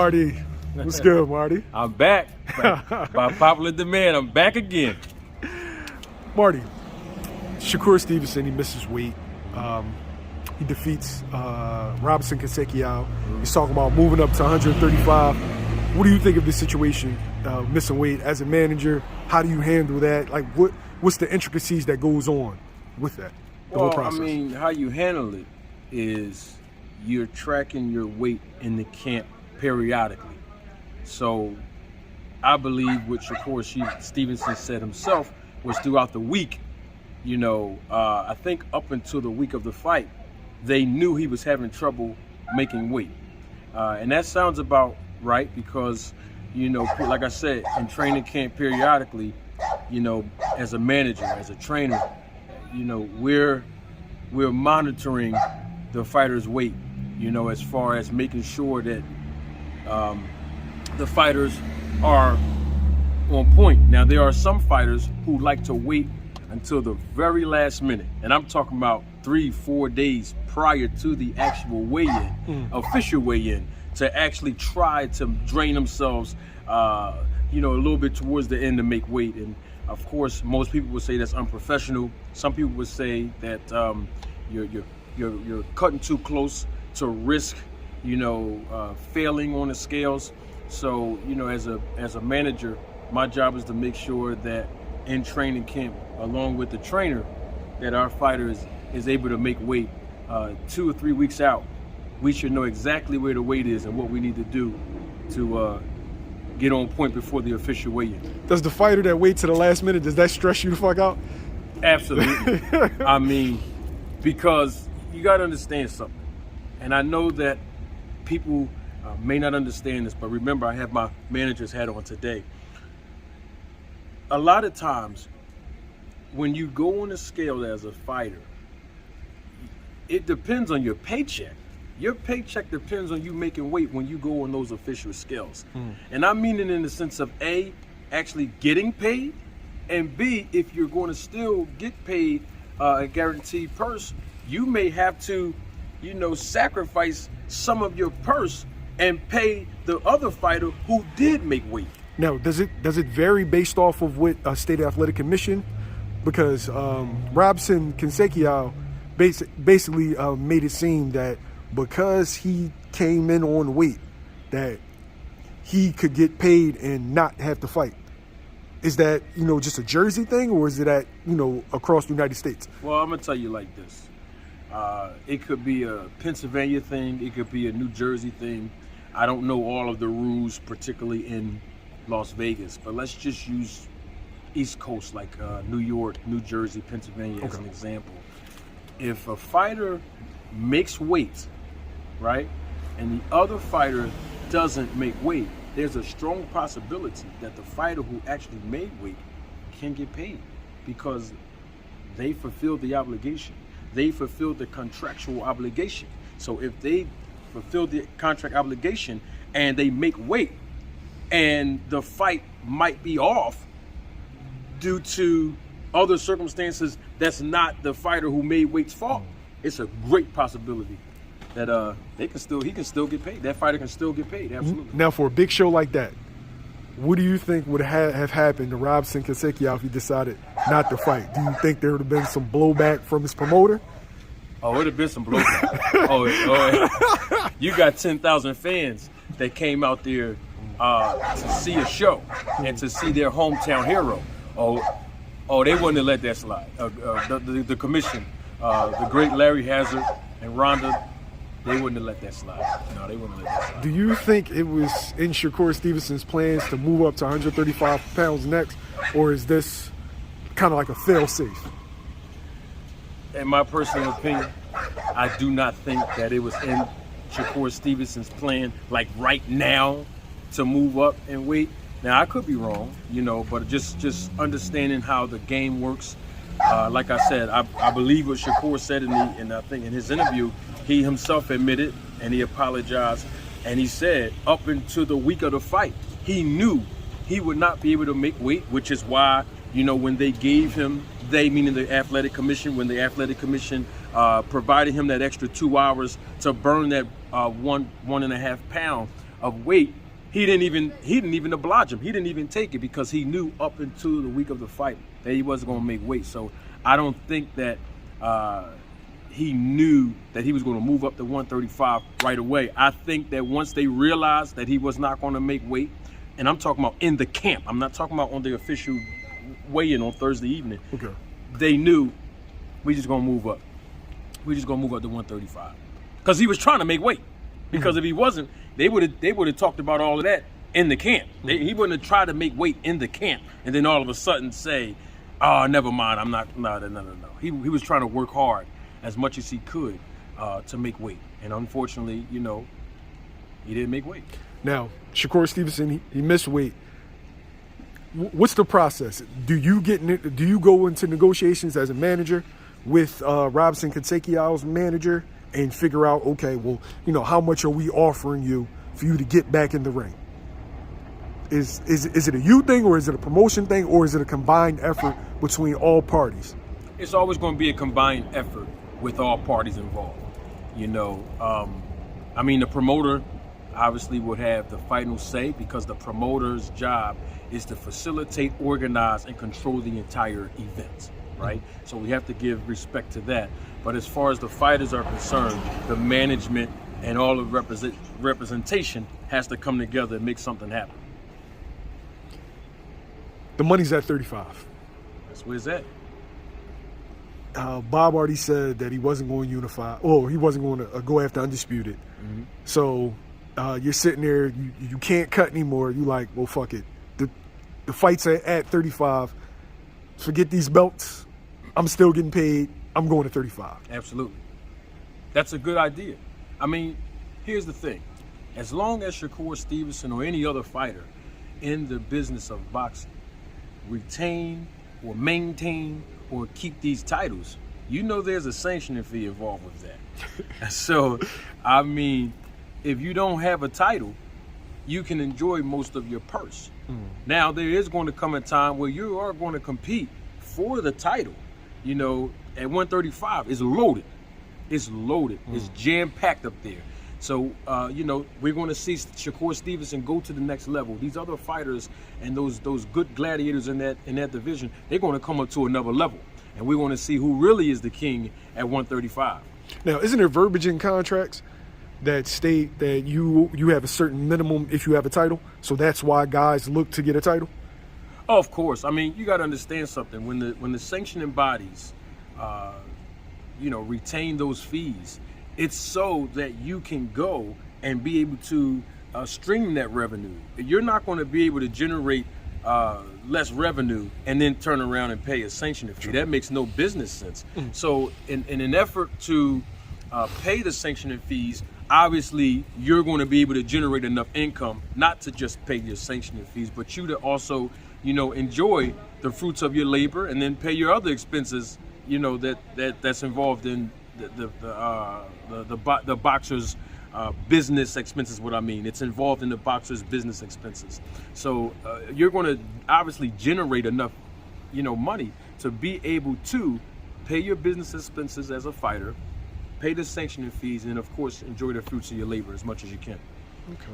Marty. What's good, Marty? I'm back. By popular demand, I'm back again. Marty, Shakur Stevenson, he misses weight. He defeats Robson Conceicao. He's talking about moving up to 135. What do you think of this situation, missing weight as a manager? How do you handle that? Like, what's the intricacies that goes on with that? The whole process. I mean, how you handle it is you're tracking your weight in the camp periodically. So I believe what Shakur Stevenson said himself was throughout the week, I think up until the week of the fight, they knew he was having trouble making weight. And that sounds about right because, like I said, in training camp periodically, as a manager, as a trainer, we're monitoring the fighter's weight, as far as making sure that the fighters are on point. Now, there are some fighters who like to wait until the very last minute, and I'm talking about 3-4 days prior to the actual weigh-in, official weigh-in, to actually try to drain themselves, a little bit towards the end to make weight. And of course, most people would say that's unprofessional. Some people would say that you're cutting too close to risk, failing on the scales. So, as a manager, my job is to make sure that in training camp, along with the trainer, that our fighter is able to make weight 2 or 3 weeks out. We should know exactly where the weight is and what we need to do to get on point before the official weigh-in. Does the fighter that wait to the last minute, does that stress you the fuck out? Absolutely. I mean, because you got to understand something. And I know that people may not understand this, but remember, I have my manager's hat on today. A lot of times, when you go on a scale as a fighter, it depends on your paycheck. Your paycheck depends on you making weight when you go on those official scales. And I mean it in the sense of A, actually getting paid, and B, if you're going to still get paid a guaranteed purse, you may have to, sacrifice some of your purse and pay the other fighter who did make weight. Now, does it vary based off of what state athletic commission? Because Robson Conceicao basically made it seem that because he came in on weight, that he could get paid and not have to fight. Is that, just a Jersey thing, or is it at, across the United States? Well, I'm going to tell you like this. It could be a Pennsylvania thing. It could be a New Jersey thing. I don't know all of the rules, particularly in Las Vegas, but let's just use East Coast, like New York, New Jersey, Pennsylvania as an example. If a fighter makes weight, right, and the other fighter doesn't make weight, there's a strong possibility that the fighter who actually made weight can get paid because they fulfilled the obligation. They fulfilled the contractual obligation. So if they fulfill the contract obligation and they make weight and the fight might be off due to other circumstances that's not the fighter who made weight's fault, it's a great possibility that he can still get paid. That fighter can still get paid, absolutely. Now, for a big show like that, what do you think would have happened to Robson Conceicao if he decided not to fight? Do you think there would have been some blowback from his promoter? Oh, it would have been some blowback. You got 10,000 fans that came out there to see a show and to see their hometown hero. Oh, they wouldn't have let that slide. The commission, the great Larry Hazard and Rhonda, they wouldn't have let that slide. No, they wouldn't have let that slide. Do you think it was in Shakur Stevenson's plans to move up to 135 pounds next, or is this kind of like a fail-safe? In my personal opinion, I do not think that it was in Shakur Stevenson's plan, like right now, to move up in weight. Now, I could be wrong, but just understanding how the game works. Like I said, I believe what Shakur said and I think in his interview, he himself admitted and he apologized. And he said up until the week of the fight, he knew he would not be able to make weight, which is why, when they gave him, they meaning the athletic commission, when the athletic commission provided him that extra 2 hours to burn that 1.5 pound of weight, he didn't even oblige him. He didn't even take it because he knew up until the week of the fight that he wasn't going to make weight. So I don't think that he knew that he was going to move up to 135 right away. I think that once they realized that he was not going to make weight, and I'm talking about in the camp, I'm not talking about on the official weigh-in on Thursday evening. Okay. They knew we just going to move up. We just going to move up to 135 because he was trying to make weight. Because if he wasn't, they would have talked about all of that in the camp. He wouldn't have tried to make weight in the camp and then all of a sudden say, "Oh, never mind, I'm not." No. He was trying to work hard as much as he could to make weight, and unfortunately, he didn't make weight. Now, Shakur Stevenson, he missed weight. What's the process? Do you go into negotiations as a manager with Robson Conceicao's manager and figure out, okay, well, how much are we offering you for you to get back in the ring? Is it a you thing, or is it a promotion thing, or is it a combined effort between all parties? It's always going to be a combined effort with all parties involved. The promoter obviously would have the final say because the promoter's job is to facilitate, organize, and control the entire event, right? So we have to give respect to that. But as far as the fighters are concerned, the management and all of representation has to come together and make something happen. The money's at 35. That's where it's at. Bob already said that he wasn't going to unify. Oh, he wasn't going to go after Undisputed. Mm-hmm. So you're sitting there, you can't cut anymore. You like, well, fuck it. The fight's at 35. Forget these belts. I'm still getting paid. I'm going to 35. Absolutely. That's a good idea. Here's the thing. As long as Shakur Stevenson or any other fighter in the business of boxing retain or maintain or keep these titles, there's a sanctioning fee involved with that. So, if you don't have a title, you can enjoy most of your purse. Now, there is going to come a time where you are going to compete for the title. At 135, it's loaded. It's loaded. It's jam-packed up there. So, we're going to see Shakur Stevenson go to the next level. These other fighters and those good gladiators in that division, they're going to come up to another level. And we're going to see who really is the king at 135. Now, isn't there verbiage in contracts that state that you have a certain minimum if you have a title? So that's why guys look to get a title? Oh, of course. You got to understand something. When the sanctioning bodies, retain those fees, it's so that you can go and be able to stream that revenue. You're not going to be able to generate less revenue and then turn around and pay a sanctioning fee. That makes no business sense. So in an effort to pay the sanctioning fees, obviously you're going to be able to generate enough income not to just pay your sanctioning fees, but you to also enjoy the fruits of your labor and then pay your other expenses that's involved in the boxer's business expenses. It's involved in the boxer's business expenses. So you're going to obviously generate enough money to be able to pay your business expenses as a fighter, pay the sanctioning fees, and of course enjoy the fruits of your labor as much as you can. Okay.